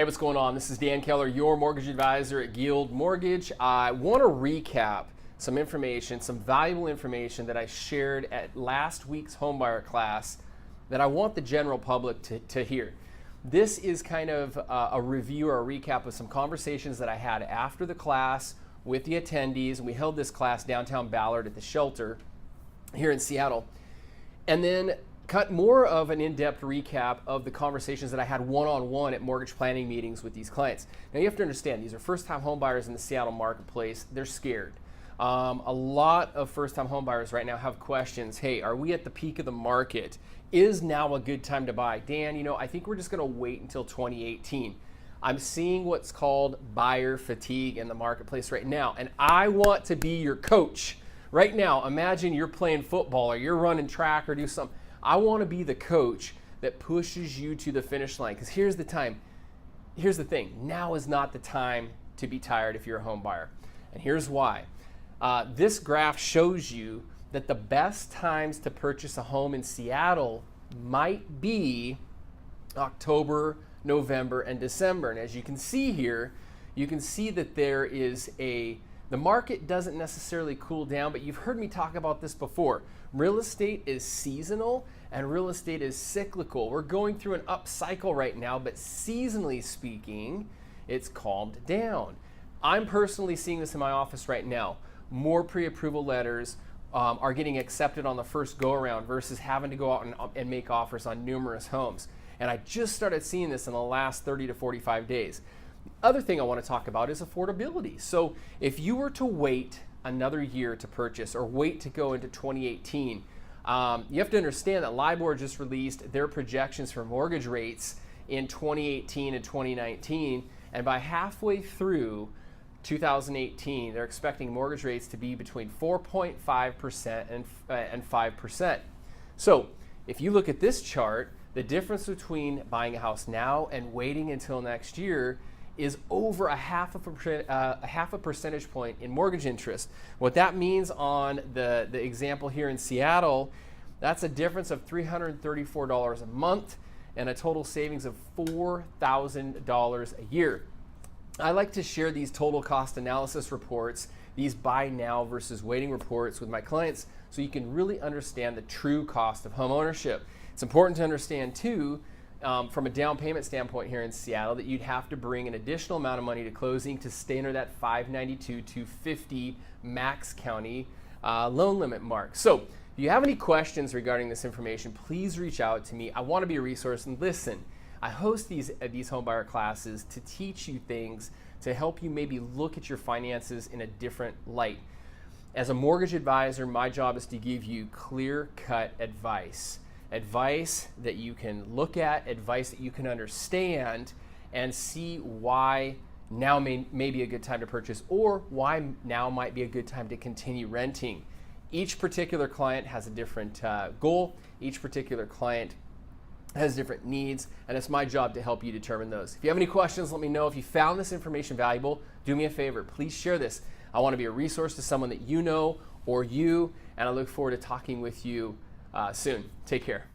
Hey, what's going on? This is Dan Keller, your mortgage advisor at Guild Mortgage. I want to recap some information, some valuable information that I shared at last week's homebuyer class that I want the general public to hear. This is kind of a review or a recap of some conversations that I had after the class with the attendees. We held this class downtown Ballard at the shelter here in Seattle. And then cut more of an in-depth recap of the conversations that I had one-on-one at mortgage planning meetings with these clients. Now you have to understand, these are first-time home buyers in the Seattle marketplace. They're scared. A lot of first-time home buyers right now have questions. Hey, are we at the peak of the market? Is now a good time to buy? Dan, I think we're just gonna wait until 2018. I'm seeing what's called buyer fatigue in the marketplace right now, and I want to be your coach. Right now, imagine you're playing football or you're running track or do something. I want to be the coach that pushes you to the finish line, because here's the thing, now is not the time to be tired if you're a home buyer. And here's why. This graph shows you that the best times to purchase a home in Seattle might be October, November, and December. And as you can see here, you can see that the market doesn't necessarily cool down, but you've heard me talk about this before. Real estate is seasonal and real estate is cyclical. We're going through an up cycle right now, but seasonally speaking, it's calmed down. I'm personally seeing this in my office right now. More pre-approval letters are getting accepted on the first go-around versus having to go out and make offers on numerous homes. And I just started seeing this in the last 30 to 45 days. The other thing I want to talk about is affordability. So if you were to wait another year to purchase or wait to go into 2018, you have to understand that LIBOR just released their projections for mortgage rates in 2018 and 2019, and by halfway through 2018, they're expecting mortgage rates to be between 4.5% and 5%. So if you look at this chart, the difference between buying a house now and waiting until next year is over a half a percentage point in mortgage interest. What that means on the example here in Seattle, that's a difference of $334 a month and a total savings of $4,000 a year. I like to share these total cost analysis reports, these buy now versus waiting reports with my clients, so you can really understand the true cost of home ownership. It's important to understand too, from a down payment standpoint here in Seattle, that you'd have to bring an additional amount of money to closing to stay under that 592 to 50 max county loan limit mark. So if you have any questions regarding this information, please reach out to me. I want to be a resource. And listen, I host these homebuyer classes to teach you things to help you maybe look at your finances in a different light. As a mortgage advisor, my job is to give you clear-cut advice. Advice that you can look at, advice that you can understand, and see why now may be a good time to purchase, or why now might be a good time to continue renting. Each particular client has a different goal. Each particular client has different needs, and it's my job to help you determine those. If you have any questions, let me know. If you found this information valuable, do me a favor, please share this. I want to be a resource to someone that you know or you, and I look forward to talking with you soon. Take care.